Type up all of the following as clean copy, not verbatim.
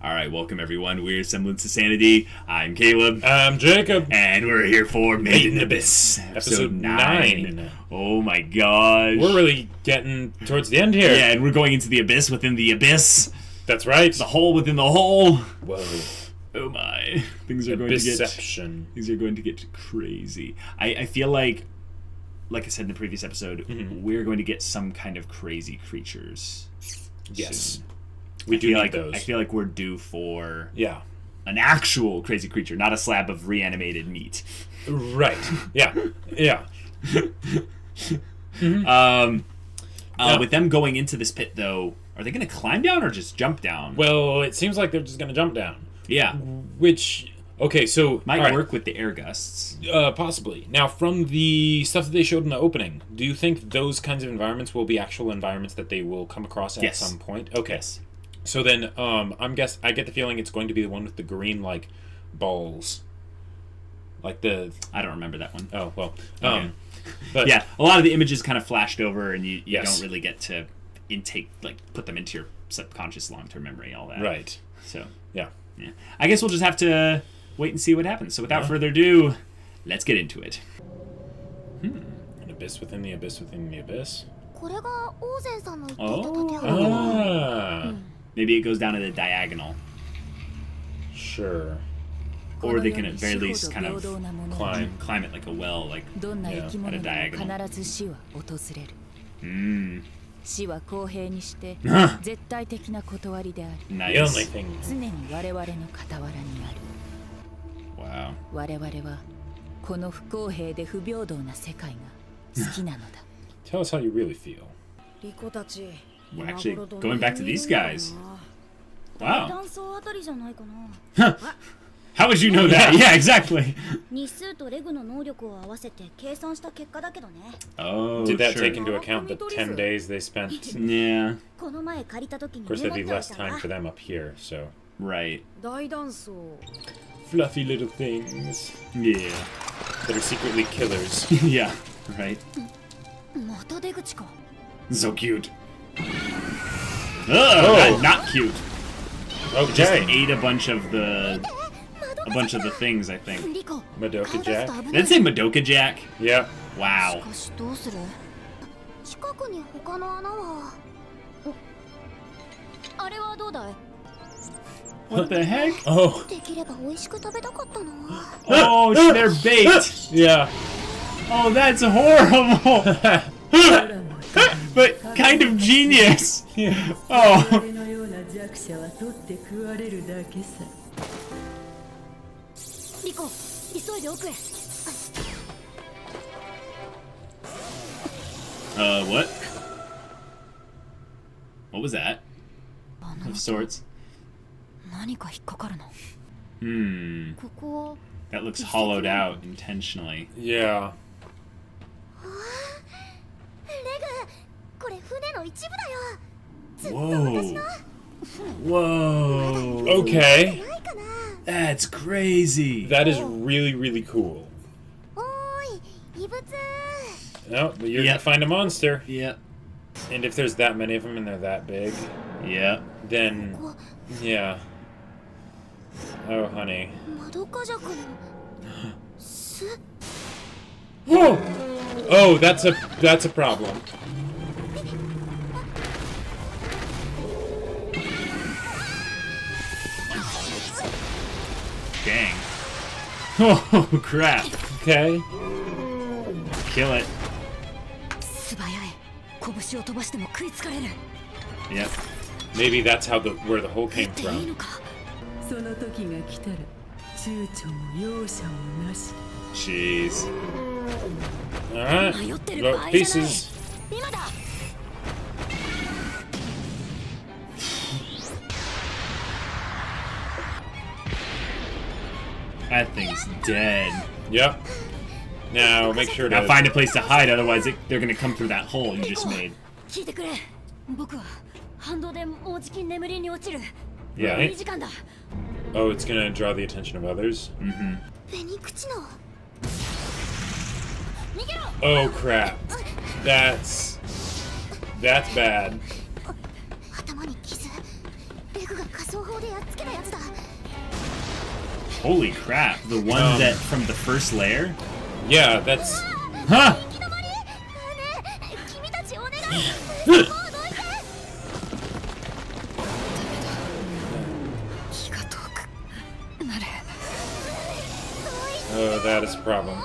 Alright, welcome everyone. We're Semblance of Sanity. I'm Caleb. I'm Jacob. And we're here for Made in Abyss. Episode 9. Oh my gosh. We're really getting towards the end here. Yeah, and we're going into the abyss within the abyss. That's right. The hole within the hole. Whoa. Oh my. Things are going to get crazy. I feel like I said in the previous episode, we're going to get some kind of crazy creatures. Yes. Soon. We do need those. I feel like we're due for an actual crazy creature, not a slab of reanimated meat. Right. Yeah. Yeah. With them going into this pit, though, are they going to climb down or just jump down? Well, it seems like they're just going to jump down. Yeah. Which, okay, so... Might work with the air gusts. Possibly. Now, from the stuff that they showed in the opening, do you think those kinds of environments will be actual environments that they will come across at some point? Okay. Yes. So then, I get the feeling it's going to be the one with the green, balls. I don't remember that one. Oh, well. Okay. But yeah, a lot of the images kind of flashed over, and you don't really get to put them into your subconscious long-term memory, all that. Right. So, yeah. I guess we'll just have to wait and see what happens. So without further ado, let's get into it. An abyss within the abyss within the abyss. Maybe it goes down at a diagonal. Sure. Or they can at very least kind of climb it like a well, at a diagonal. Nice. The only thing. Wow. Tell us how you really feel. We're actually going back to these guys. Wow. How would you know that? Yeah, exactly. Oh, did that take into account the 10 days they spent? Yeah. Of course, there'd be less time for them up here, so... Right. Fluffy little things. Yeah. That are secretly killers. Yeah, right. So cute. Not cute. Okay. Just ate a bunch of the things, I think. Madoka Jack? Did it say Madoka Jack? Yeah. Wow. What the heck? Oh. Oh, they're baked. Yeah. Oh, that's horrible. But kind of genius. Yeah. Oh. What? What was that? Of sorts. That looks hollowed out intentionally. Yeah. Whoa. Whoa. Okay. That's crazy. That is really, really cool. No, but you're gonna find a monster. Yep. And if there's that many of them and they're that big, then yeah. Oh, honey. Oh, that's a problem. Dang. Oh crap. Okay. Kill it. Yep. Maybe that's how where the hole came from. Jeez. Alright. Pieces. That thing's dead. Yep. Now make sure to find a place to hide, otherwise they're gonna come through that hole you just made. Yeah. Oh, it's gonna draw the attention of others. Oh crap. That's bad. Holy crap, the one that from the first layer? Yeah, that's... Huh! Oh, that is a problem.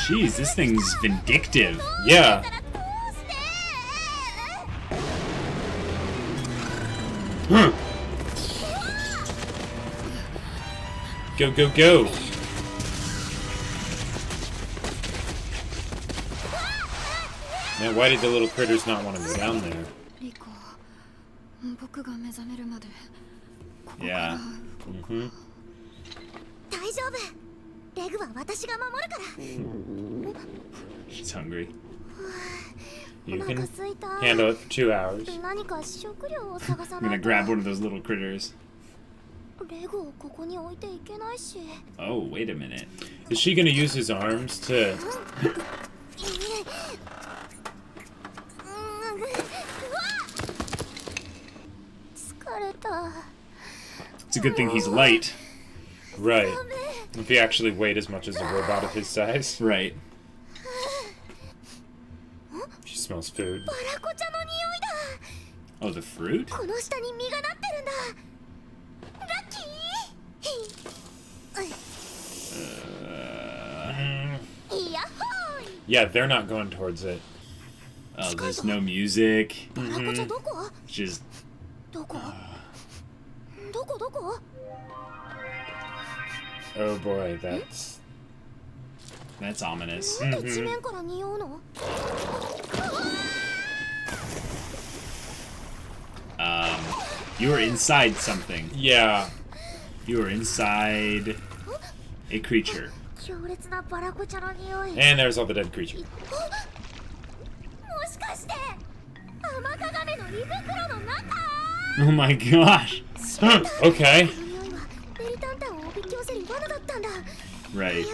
Jeez, this thing's vindictive. Yeah. Go, go, go! Man, why did the little critters not want to go down there? Yeah. Mm-hmm. She's hungry. You can handle it for 2 hours. I'm gonna grab one of those little critters. Oh, wait a minute. Is she gonna use his arms to... It's a good thing he's light. Right. If he actually weighed as much as a robot of his size. Right. She smells food. Oh, the fruit? Yeah, they're not going towards it. Oh, there's no music. Mm-hmm. Just... Oh boy, that's... That's ominous. Mm-hmm. You were inside something. Yeah. You were inside a creature. And there's all the dead creatures. Oh my gosh. Okay. Right.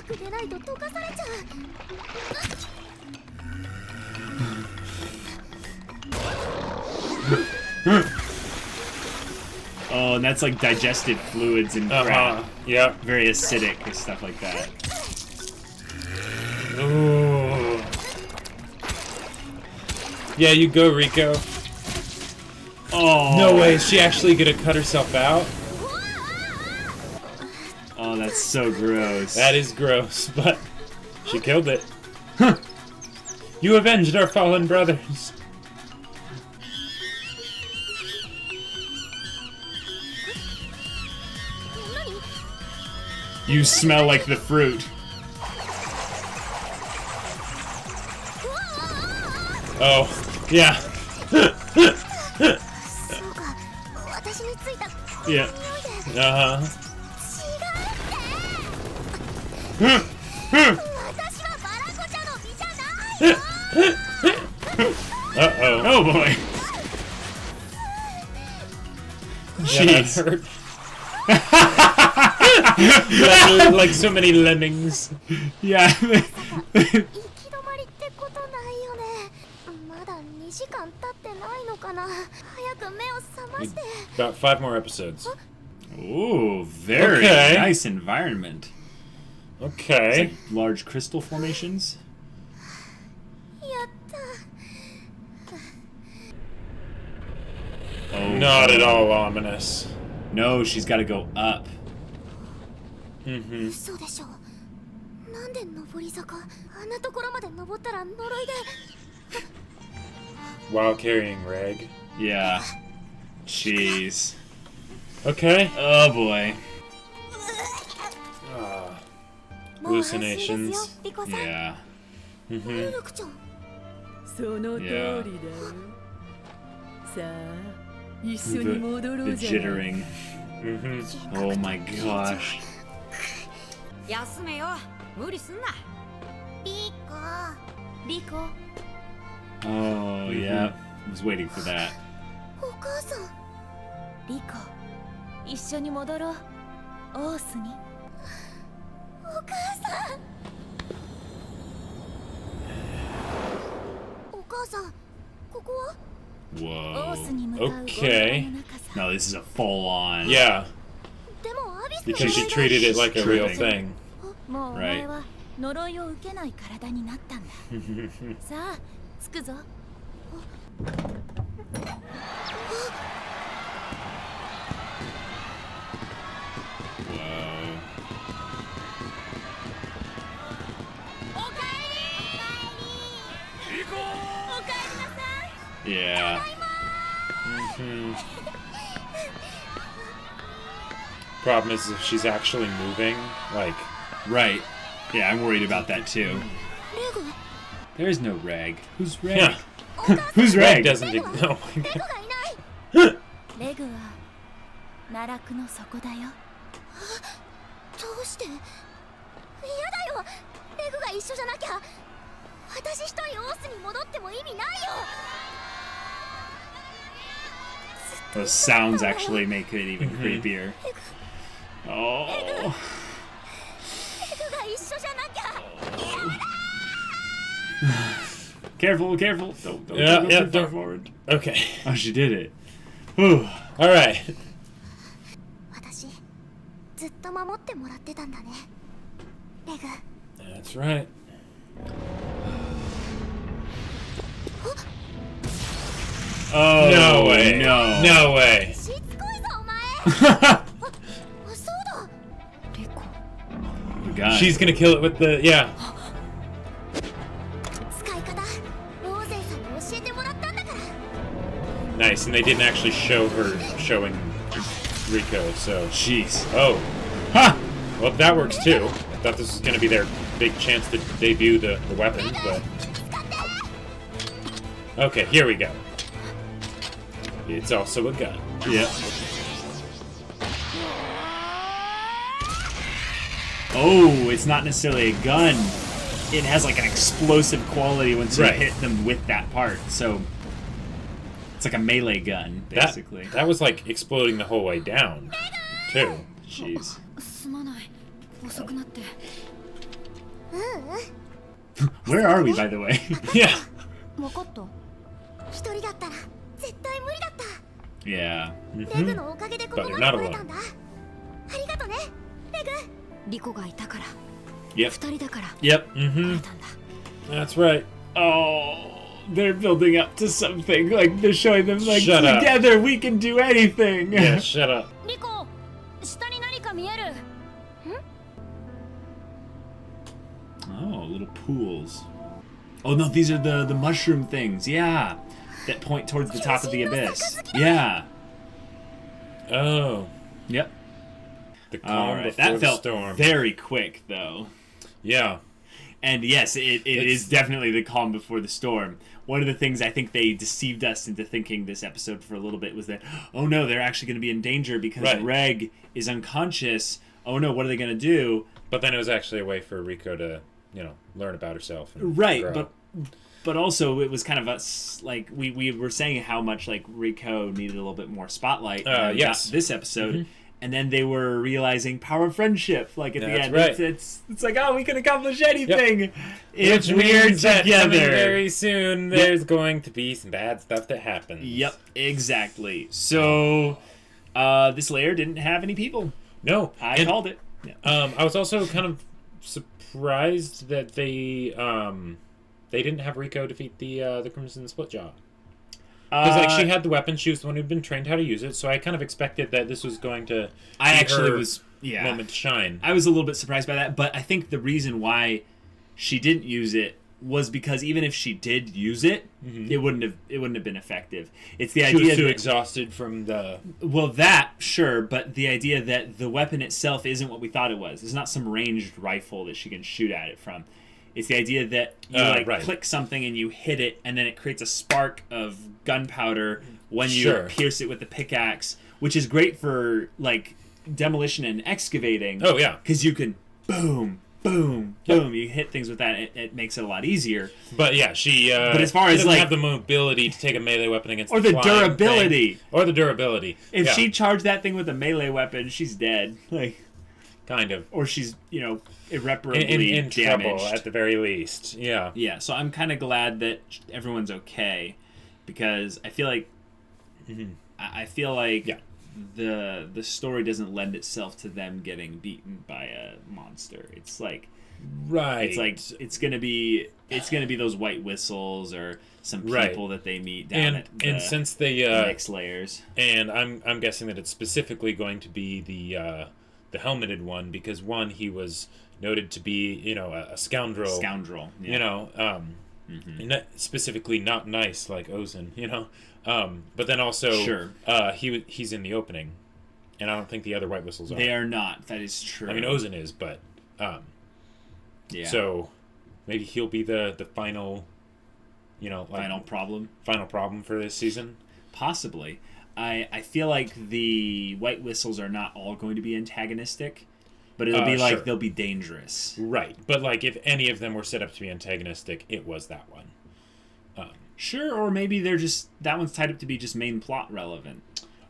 Oh, and that's like digestive fluids and crap. Yeah. Very acidic and stuff like that. Ooh. Yeah, you go, Rico. Oh. No way, is she actually gonna cut herself out? Oh, that's so gross. That is gross, but she killed it. Huh. You avenged our fallen brothers. You smell like the fruit. Oh, yeah. Yeah. Uh-huh. Uh-oh. Oh boy. Jeez. Yeah, that hurt. Like so many lemmings. Yeah. About 5 more episodes. Ooh, very nice environment. Okay. Like large crystal formations. Oh, not at all ominous. No, she's got to go up. Mm-hmm. While carrying Reg. Yeah. Jeez. Okay. Oh boy. Hallucinations. Yeah. Mm-hmm. The jittering. Mm-hmm. Oh my gosh. Oh yeah. I was waiting for that. Whoa. Okay. No, this is a full-on... Yeah. Because she treated it like a real thing. Right. Yeah. Problem is if she's actually moving, like... Right. Yeah, I'm worried about that too. There's no Reg. Who's Reg? Yeah. Who's Reg? Doesn't exist. Oh my god. Those sounds actually make it even creepier. Oh. Careful, careful. Don't go too far forward. Okay. Oh, she did it. Whew. Alright. That's right. Oh, no way. No. No way. She's gonna kill it with the... Yeah. Nice, and they didn't actually show her showing Rico, so... Jeez. Oh. Ha! Well, that works too. I thought this was gonna be their big chance to debut the weapon, but... Okay, here we go. It's also a gun. Yep. Oh, it's not necessarily a gun. It has like an explosive quality once you hit them with that part, so... It's like a melee gun, basically. That was like exploding the whole way down, too. Jeez. Where are we, by the way? Yeah. Yeah. But they're not alone. Yep. Yep. That's right. Oh, they're building up to something. Like, they're showing them, like, together we can do anything. Yeah, shut up. Oh, little pools. Oh, no, these are the mushroom things. Yeah. That point towards the top of the abyss. Yeah. Oh. Yep. The calm before that felt the storm. Very quick, though. Yeah. And yes, it is definitely the calm before the storm. One of the things I think they deceived us into thinking this episode for a little bit was that, oh no, they're actually going to be in danger because Reg is unconscious. Oh no, what are they going to do? But then it was actually a way for Rico to, learn about herself. And grow. But also it was kind of us, like, we were saying how much, like, Rico needed a little bit more spotlight this episode. And then they were realizing power of friendship, like, at the end. Right. It's like, oh, we can accomplish anything if Which we're means that together. Very soon there's going to be some bad stuff that happens. Yep, exactly. So, this layer didn't have any people. No. I called it. Yeah. I was also kind of surprised that they didn't have Rico defeat the Crimson Splitjaw. Because like she had the weapon, she was the one who'd been trained how to use it, so I kind of expected that this was going to moment to shine. I was a little bit surprised by that, but I think the reason why she didn't use it was because even if she did use it, it wouldn't have been effective. It's the idea she was too exhausted from the... Well, that, sure, but the idea that the weapon itself isn't what we thought it was. It's not some ranged rifle that she can shoot at it from. It's the idea that you click something and you hit it, and then it creates a spark of gunpowder when you pierce it with the pickaxe, which is great for like demolition and excavating. Oh yeah, because you can boom, boom, boom. You hit things with that. It makes it a lot easier. But yeah, she. But as far as doesn't like have the mobility to take a melee weapon against or the durability If she charged that thing with a melee weapon, she's dead. Like. Kind of. Or she's, irreparably in damaged. trouble, at the very least. Yeah. Yeah, so I'm kind of glad that everyone's okay. because I feel like Yeah. the story doesn't lend itself to them getting beaten by a monster. It's like it's gonna be those white whistles or some people that they meet down at the since they next layers. And I'm guessing that it's specifically going to be the helmeted one, because one, he was noted to be a scoundrel. Yeah. Specifically not nice like Ozen. But then also he's in the opening, and I don't think the other white whistles are. They are not. That is true. I mean, Ozen is, but yeah. So maybe he'll be the final, final problem for this season. Possibly. I feel like the white whistles are not all going to be antagonistic, but it'll be like they'll be dangerous. Right. But like if any of them were set up to be antagonistic, it was that one. Sure, or maybe they're just that one's tied up to be just main plot relevant.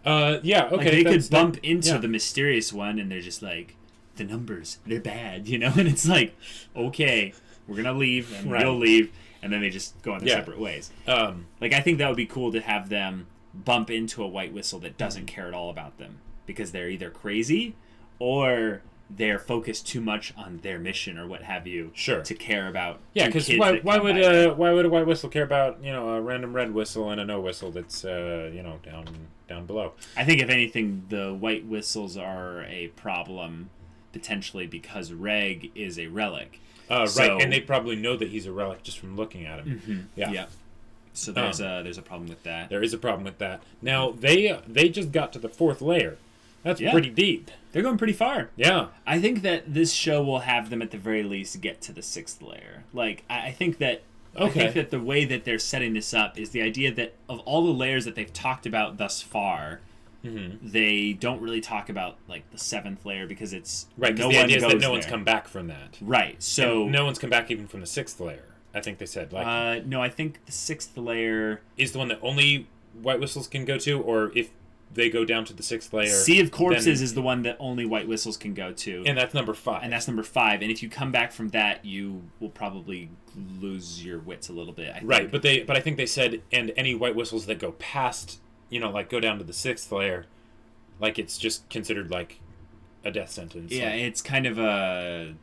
Yeah, okay. Like they could bump into the mysterious one, and they're just like, the numbers, they're bad, and it's like, okay, we're gonna leave, and you'll leave, and then they just go on their separate ways. Like I think that would be cool to have them bump into a white whistle that doesn't care at all about them, because they're either crazy or they're focused too much on their mission or what have you to care about. Yeah, because why would a white whistle care about a random red whistle and a no whistle that's down below? I think if anything, the white whistles are a problem potentially because Reg is a relic. Right, and they probably know that he's a relic just from looking at him. Mm-hmm. Yeah. So there's a problem with that. There is a problem with that. Now they just got to the 4th layer. That's pretty deep. They're going pretty far. Yeah. I think that this show will have them at the very least get to the 6th layer. Like I think that the way that they're setting this up is the idea that of all the layers that they've talked about thus far, they don't really talk about like the 7th layer because it's right. No the one idea is goes that no there. one's come back from that. Right. So and no one's come back even from the 6th layer. I think they said like. No, I think the 6th layer is the one that only white whistles can go to, or if they go down to the 6th layer. Sea of Corpses is the one that only white whistles can go to, and that's number 5. And And if you come back from that, you will probably lose your wits a little bit. I think. Right, but I think they said, and any white whistles that go past, like go down to the 6th layer, like it's just considered like a death sentence. Yeah, it's kind of a.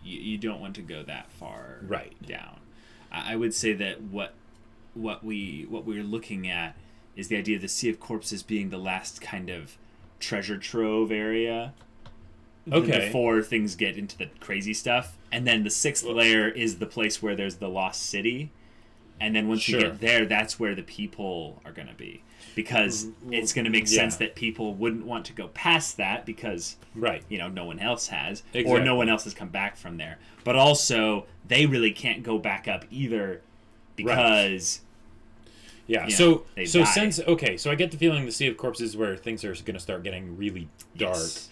You don't want to go that far down. I would say that what we're looking at is the idea of the Sea of Corpses being the last kind of treasure trove area. Okay. Before things get into the crazy stuff. And then the 6th layer is the place where there's the lost city. And then once you get there, that's where the people are going to be. Because it's going to make sense that people wouldn't want to go past that because, no one else has. Exactly. Or no one else has come back from there. But also, they really can't go back up either because... Yeah, so since so I get the feeling the Sea of Corpses is where things are going to start getting really dark. Yes.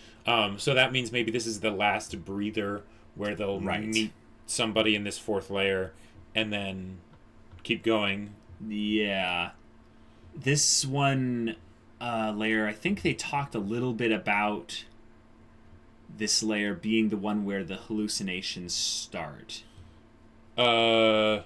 So that means maybe this is the last breather where they'll meet somebody in this 4th layer and then keep going. Yeah. This one layer, I think they talked a little bit about this layer being the one where the hallucinations start. I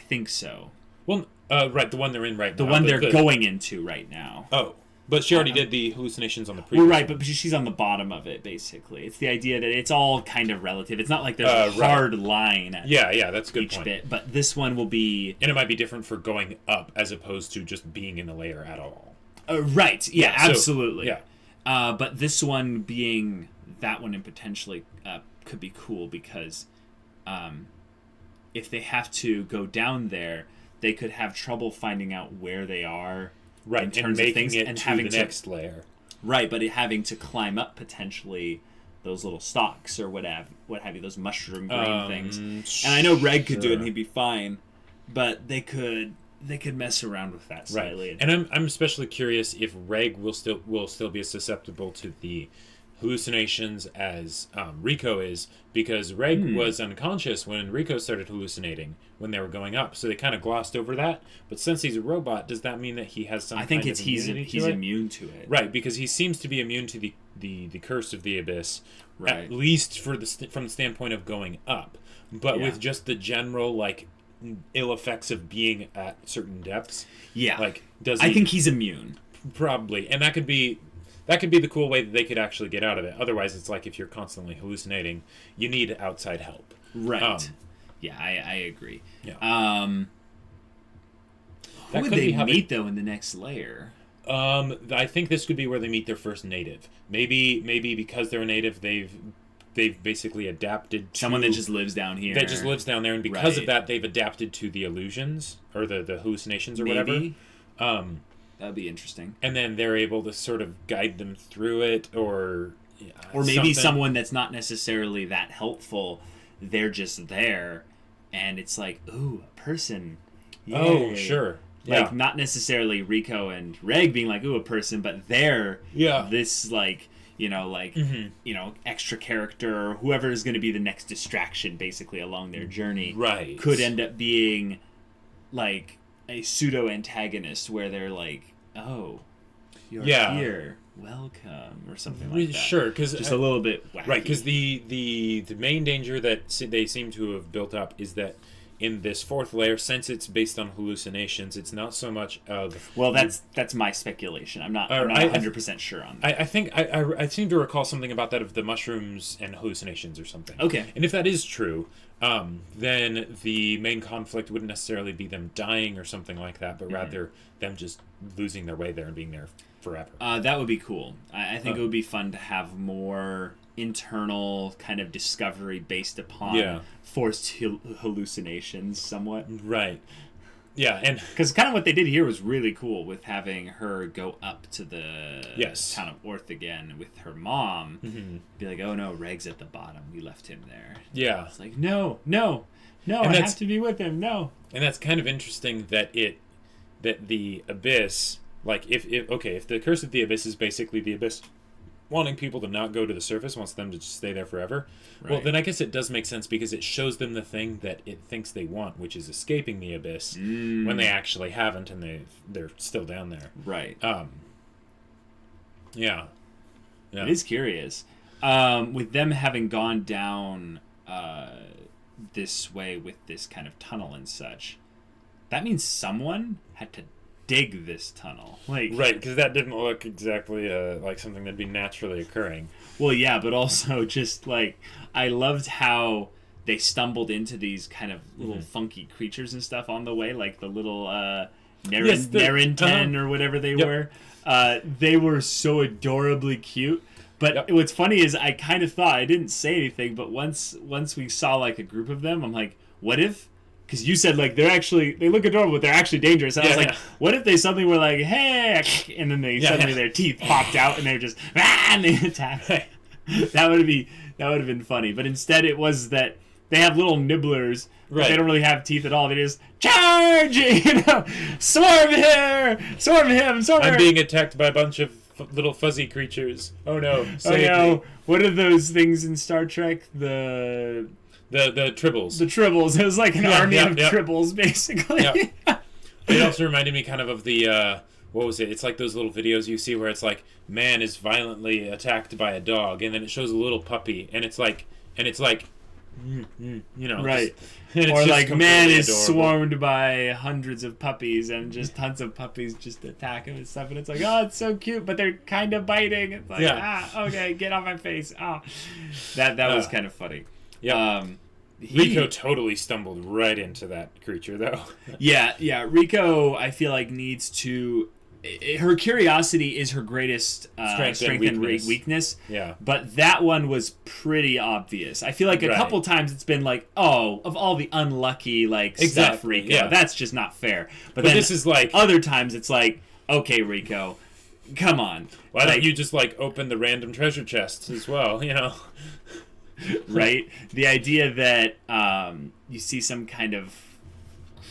think so. Well, right, the one they're in right now. The one they're going into right now. Oh, but she already did the hallucinations on the previous Well, right, but she's on the bottom of it, basically. It's the idea that it's all kind of relative. It's not like there's a hard line at that's a good each point. bit. But this one will be... And it might be different for going up as opposed to just being in the layer at all. Right, yeah, absolutely. So, yeah. But this one being that one and potentially could be cool because if they have to go down there... they could have trouble finding out where they are in terms of things and having the next layer. Right, but having to climb up potentially those little stalks or what have you, those mushroom green things. And I know Reg could do it and he'd be fine, but they could mess around with that slightly. Right. And I'm especially curious if Reg will still be as susceptible to the hallucinations as Rico is, because Reg was unconscious when Rico started hallucinating when they were going up, so they kind of glossed over that. But since he's a robot, does that mean that he has some? I think he's immune to it, right? Because he seems to be immune to the curse of the abyss, at least from the standpoint of going up. But with just the general ill effects of being at certain depths. Yeah. Like, I think he's immune. Probably. And that could be the cool way that they could actually get out of it. Otherwise, it's like if you're constantly hallucinating, you need outside help. Right. Yeah, I agree. Yeah. Who would they meet, though, in the next layer? I think this could be where they meet their first native. Maybe because they're a native, they've basically adapted to... Someone that just lives down here. That just lives down there, and because of that, they've adapted to the illusions, or the hallucinations, or whatever. That'd be interesting. And then they're able to sort of guide them through it, or maybe something. Someone that's not necessarily that helpful, they're just there, and it's like, ooh, a person. Yay. Oh, sure. Like, not necessarily Rico and Reg being like, ooh, a person, but they're this, like, extra character, or whoever is going to be the next distraction, basically, along their journey. Right. Could end up being, like, a pseudo-antagonist where they're like, oh, you're here, welcome, or something like that. Sure, because just a little bit wacky. Right, because the main danger that they seem to have built up is that in this fourth layer, since it's based on hallucinations, it's not so much of... Well, that's my speculation. I'm not 100% sure on that. I think I seem to recall something about that of the mushrooms and hallucinations or something. Okay. And if that is true, then the main conflict wouldn't necessarily be them dying or something like that, but rather them just losing their way there and being there forever. That would be cool. I think it would be fun to have more internal kind of discovery based upon forced hallucinations somewhat. Right. Yeah, and because kind of what they did here was really cool with having her go up to the town of Orth again with her mom. Be like, oh no, Reg's at the bottom. We left him there. Yeah. It's like, no, I have to be with him. No. And that's kind of interesting that the Abyss, like if the Curse of the Abyss is basically the Abyss wanting people to not go to the surface, wants them to just stay there forever. Right. Well, then I guess it does make sense because it shows them the thing that it thinks they want, which is escaping the Abyss, when they actually haven't, and they're still down there. Right. Yeah. It is curious. With them having gone down this way with this kind of tunnel and such, that means someone had to dig this tunnel, like, right, because that didn't look exactly like something that'd be naturally occurring. Well, yeah, but also just like I loved how they stumbled into these kind of little funky creatures and stuff on the way, like the little Narinten or whatever they were. They were so adorably cute. But what's funny is I kind of thought, I didn't say anything, but once we saw like a group of them, I'm like, what if? Because you said, like, they look adorable, but they're actually dangerous. And I was like, what if they suddenly were like, hey, and then suddenly their teeth popped out and they're just, and they attack. That would have been funny. But instead it was that they have little nibblers, but they don't really have teeth at all. They just, charge! Swarm here! Swarm him! Swarm her! I'm being attacked by a bunch of little fuzzy creatures. Oh no. Save me. What are those things in Star Trek? The Tribbles. The Tribbles. It was like an army of Tribbles, basically. It also reminded me kind of the, what was it? It's like those little videos you see where it's like, man is violently attacked by a dog, and then it shows a little puppy, and it's like, right. Just, or like, man is swarmed by hundreds of puppies, and just tons of puppies just attack him and stuff, and it's like, oh, it's so cute, but they're kind of biting. It's like, okay, get off my face. That was kind of funny. Yeah. Rico totally stumbled right into that creature, though. yeah. Rico, I feel like, needs to... Her curiosity is her greatest strength and weakness. Yeah. But that one was pretty obvious. I feel like a couple times it's been like, oh, of all the unlucky stuff, Rico, that's just not fair. But then this is like... Other times it's like, okay, Rico, come on. Why don't you just open the random treasure chests as well, Right? The idea that you see some kind of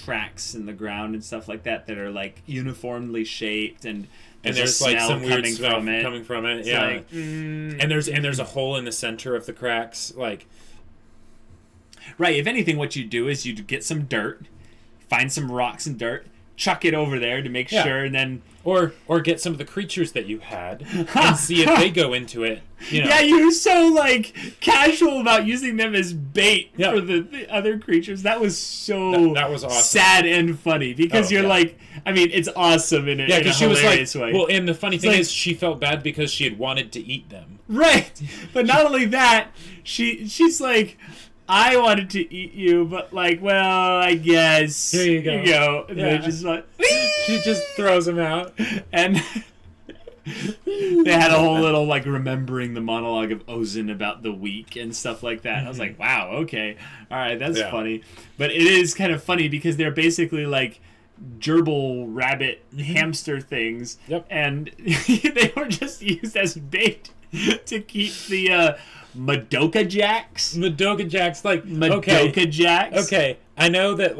cracks in the ground and stuff like that are uniformly shaped, and there's some weird smell coming from it. It's and there's a hole in the center of the cracks. Right. If anything, what you do is you get some dirt, find some rocks and dirt, chuck it over there to make sure, and then or get some of the creatures that you had and see if they go into it. You know. Yeah, you were so like casual about using them as bait for the other creatures. That was so that was awesome. Sad and funny because you're like, I mean, it's awesome in a hilarious way. Well, and the funny thing is, she felt bad because she had wanted to eat them. Right, but not only that, she's like, I wanted to eat you, but like, well, I guess. Here you go. And they're just like, she just throws them out. And they had a whole little, like, remembering the monologue of Ozin about the week and stuff like that. I was like, wow, okay. All right, that's funny. But it is kind of funny because they're basically like gerbil, rabbit, hamster things. Yep. And they were just used as bait to keep the Madoka Jacks. Madoka Jacks, like Madoka Jacks. Okay, I know that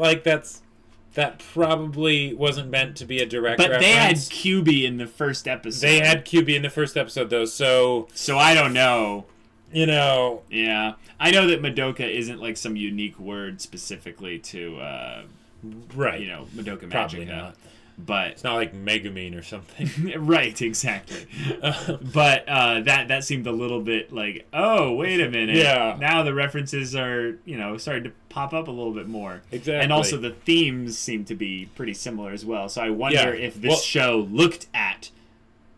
that probably wasn't meant to be a direct reference. But they had QB in the first episode. They had QB in the first episode, though, so I don't know. You know. Yeah. I know that Madoka isn't like some unique word specifically to, right. You know, Madoka Magica. Probably not. But it's not like Megumin or something. Right, exactly. But that seemed a little bit like, oh, wait a minute. Yeah. Now the references are, you know, starting to pop up a little bit more. Exactly. And also the themes seem to be pretty similar as well. So I wonder if this show looked at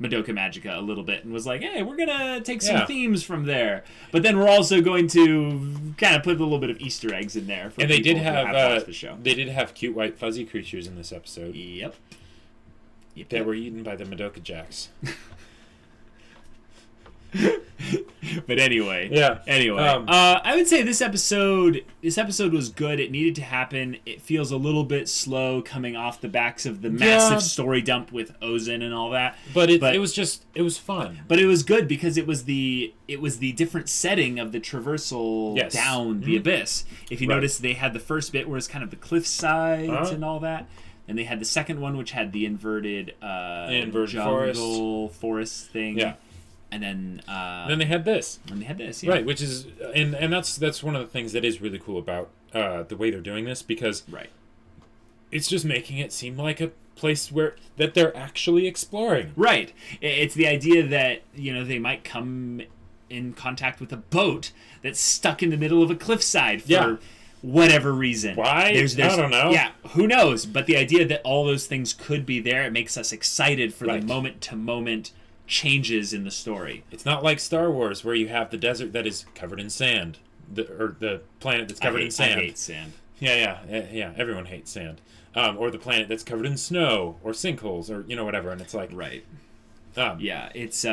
Madoka Magica a little bit and was like, hey, we're going to take some themes from there. But then we're also going to kind of put a little bit of Easter eggs in there. For and they did have the show. They did have cute white fuzzy creatures in this episode. Yep. That were eaten by the Madoka Jacks. But anyway. Yeah. Anyway. I would say this episode was good. It needed to happen. It feels a little bit slow coming off the backs of the massive story dump with Ozin and all that. But it was fun. But it was good because it was the different setting of the traversal down the abyss. If you notice, they had the first bit where it's kind of the cliff sides and all that. And they had the second one, which had the inverted jungle forest thing. Yeah. And then they had this. And they had this, yeah. Right, which is and that's one of the things that is really cool about the way they're doing this, because it's just making it seem like a place that they're actually exploring. Right. It's the idea that, you know, they might come in contact with a boat that's stuck in the middle of a cliffside for whatever reason. Why? I don't know. Yeah, who knows? But the idea that all those things could be there, it makes us excited for the moment-to-moment changes in the story. It's not like Star Wars where you have the desert that is covered in sand, or the planet that's covered in sand. I hate sand. Yeah. Everyone hates sand. Or the planet that's covered in snow or sinkholes or whatever, and it's like it's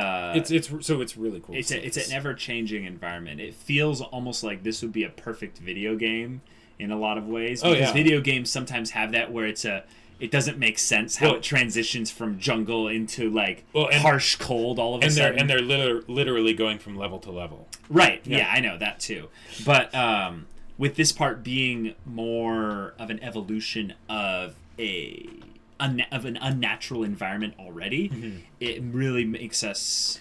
really cool. It's an ever-changing environment. It feels almost like this would be a perfect video game in a lot of ways, because video games sometimes have that where it doesn't make sense how it transitions from jungle into harsh cold all of a sudden. And they're literally going from level to level. Right. Yeah, I know that too. But with this part being more of an evolution of an unnatural environment already, it really makes us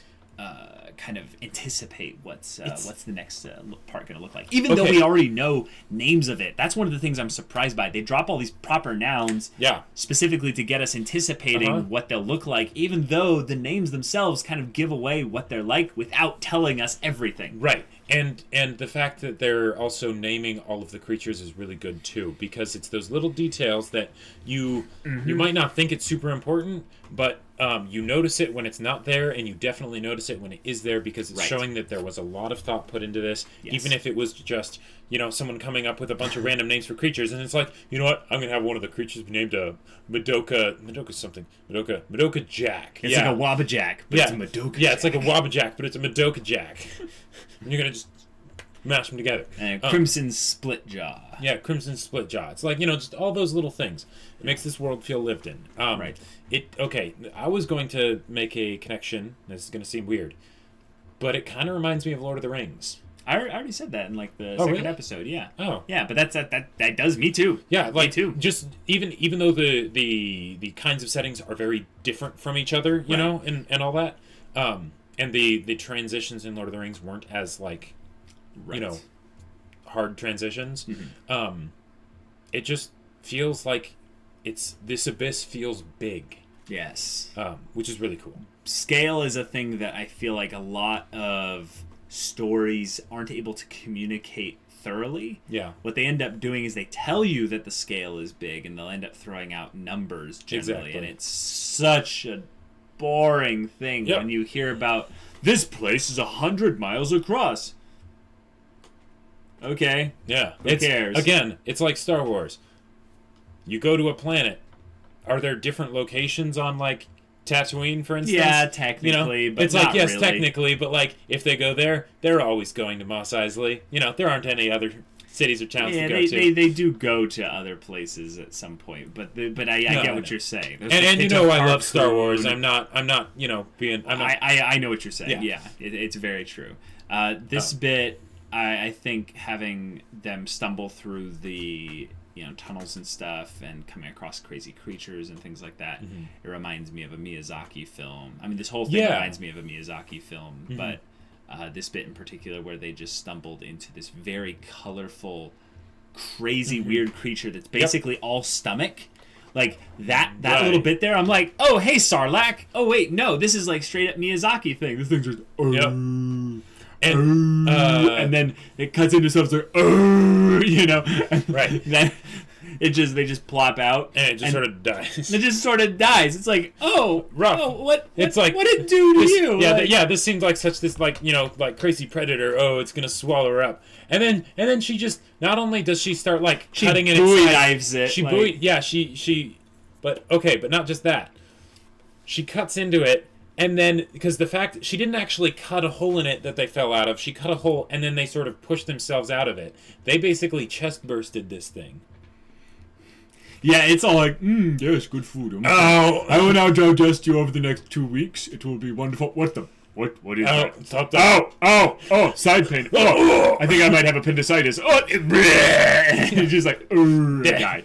kind of anticipate what's the next part going to look like. Even though we already know names of it. That's one of the things I'm surprised by. They drop all these proper nouns specifically to get us anticipating what they'll look like, even though the names themselves kind of give away what they're like without telling us everything. Right. And the fact that they're also naming all of the creatures is really good too, because it's those little details that you might not think it's super important, but you notice it when it's not there, and you definitely notice it when it is there, because it's showing that there was a lot of thought put into this, even if it was just someone coming up with a bunch of random names for creatures, and it's like, you know what, I'm gonna have one of the creatures be named Madoka Jack. It's like a Wabbajack, but it's a Madoka Jack. Yeah, it's like a Wabbajack, but it's a Madoka Jack. And you're gonna just mash them together. And Crimson Splitjaw. Yeah, Crimson Splitjaw. It's like, just all those little things. It makes this world feel lived in. Right. I was going to make a connection. This is going to seem weird, but it kind of reminds me of Lord of the Rings. I already said that in the second episode. Yeah. Oh. Yeah, but that does me too. Yeah, me too. Just even though the kinds of settings are very different from each other, you know, and all that. And the transitions in Lord of the Rings weren't as hard transitions. It just feels like this abyss feels big. Yes. Which is really cool. Scale is a thing that I feel like a lot of stories aren't able to communicate thoroughly. Yeah. What they end up doing is they tell you that the scale is big, and they'll end up throwing out numbers generally. Exactly. And it's such a boring thing when you hear about this place is 100 miles across. Okay. Yeah. Who cares? Again, it's like Star Wars. You go to a planet. Are there different locations on, like, Tatooine, for instance? Yeah, technically, but it's like, not yes, really. technically, but, like, if they go there, they're always going to Mos Eisley. There aren't any other cities or towns to go to. They do go to other places at some point, but I get what you're saying. And I love Star Wars. I'm not being... I know what you're saying. Yeah, it's very true. This bit, I think having them stumble through the... tunnels and stuff, and coming across crazy creatures and things like that. Mm-hmm. It reminds me of a Miyazaki film. I mean, this whole thing reminds me of a Miyazaki film, but this bit in particular where they just stumbled into this very colorful, crazy, weird creature that's basically all stomach. Like, that little bit there, I'm like, oh, hey, Sarlacc. Oh, wait, no, this is like straight up Miyazaki thing. This thing's just... And then it cuts into stuff like, right. Then they just plop out, and it just sort of dies. It just sort of dies. It's like, rough. What did it do to this, you? Yeah, this seemed like such this like crazy predator. Oh, it's gonna swallow her up. And then she just, not only does she start like cutting it inside, knives it. She but not just that. She cuts into it. And then, because the fact, she didn't actually cut a hole in it that they fell out of. She cut a hole, and then they sort of pushed themselves out of it. They basically chest bursted this thing. Yeah, it's all like, yes, good food. I will now digest you over the next 2 weeks. It will be wonderful. What is that? Stop that. Oh, side pain. Oh, I think I might have appendicitis. Oh, it's just like, die.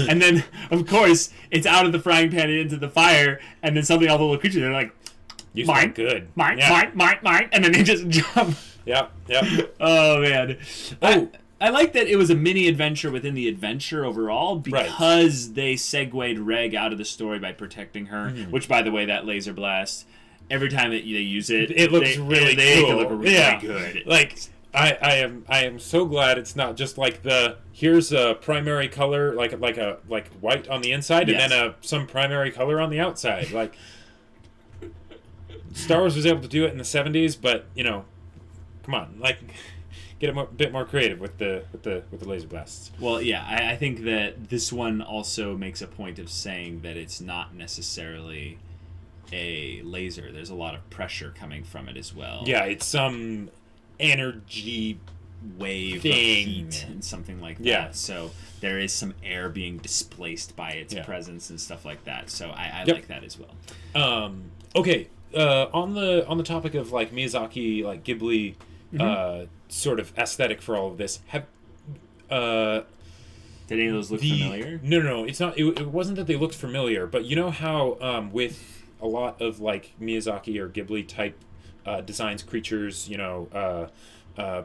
And then, of course, it's out of the frying pan and into the fire, and then suddenly all the little creatures are like, you smell good. Mine, and then they just jump. Yep. Oh, man. I like that it was a mini adventure within the adventure overall, because they segued Reg out of the story by protecting her, which, by the way, that laser blast... Every time that they use it, it looks really cool. Look really good. Like, I am so glad it's not just like here's a primary color like white on the inside and then some primary color on the outside. Like, Star Wars was able to do it in the 70s, but come on, like, get a bit more creative with the laser blasts. Well, yeah, I think that this one also makes a point of saying that it's not necessarily a laser. There's a lot of pressure coming from it as well. Yeah, it's some energy wave thing. Of heat and something like that. Yeah. So there is some air being displaced by its presence and stuff like that. So I like that as well. Okay. On the topic of like Miyazaki, like Ghibli, sort of aesthetic for all of this, did any of those look familiar? No. It's not. It wasn't that they looked familiar, but you know how with a lot of like Miyazaki or Ghibli type designs, creatures,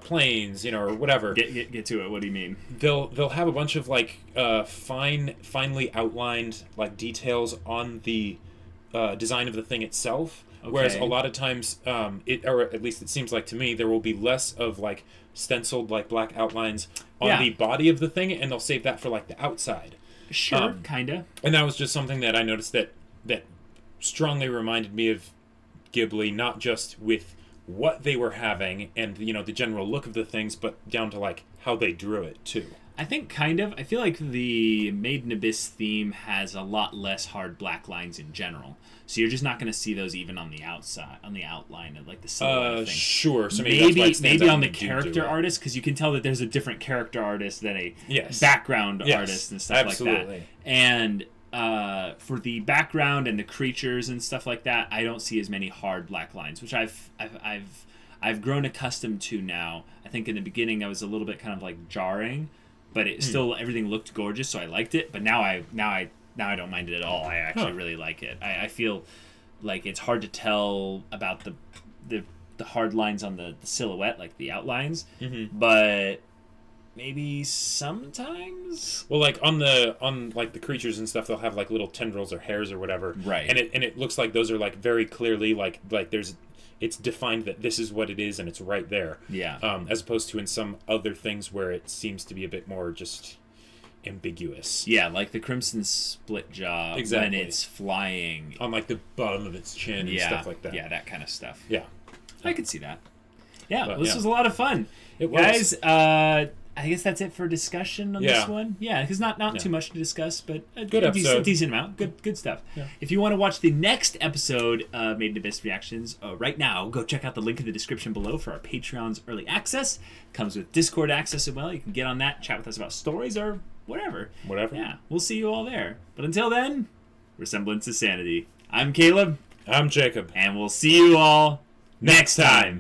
planes, or whatever. Get to it. What do you mean? They'll have a bunch of like finely outlined like details on the design of the thing itself. Okay. Whereas a lot of times, or at least it seems like to me, there will be less of like stenciled like black outlines on the body of the thing, and they'll save that for like the outside. Sure, kinda. And that was just something that I noticed that strongly reminded me of Ghibli, not just with what they were having and the general look of the things, but down to like how they drew it too. I think kind of. I feel like the Made in Abyss theme has a lot less hard black lines in general. So you're just not going to see those even on the outside, on the outline of like the silhouette thing. Sure. So maybe on the character artist, because you can tell that there's a different character artist than a background artist and stuff like that. And for the background and the creatures and stuff like that, I don't see as many hard black lines, which I've grown accustomed to now. I think in the beginning I was a little bit kind of like jarring, but it still everything looked gorgeous, so I liked it. But now I don't mind it at all. I actually really like it. I feel like it's hard to tell about the hard lines on the silhouette, like the outlines, but maybe sometimes. Well, like on the creatures and stuff, they'll have like little tendrils or hairs or whatever, right? And it looks like those are like very clearly like it's defined that this is what it is and it's right there. Yeah. As opposed to in some other things where it seems to be a bit more just ambiguous. Yeah, like the crimson splitjaw when it's flying on like the bottom of its chin and stuff like that. Yeah, that kind of stuff. Yeah, I could see that. Yeah, this was a lot of fun. It was. Guys, I guess that's it for discussion on this one. Yeah, because not too much to discuss, but a good episode. Decent amount. Good stuff. Yeah. If you want to watch the next episode of Made in Abyss Reactions right now, go check out the link in the description below for our Patreon's early access. Comes with Discord access as well. You can get on that, chat with us about stories or whatever. Yeah, we'll see you all there. But until then, Semblance of Sanity. I'm Caleb. I'm Jacob. And we'll see you all next time.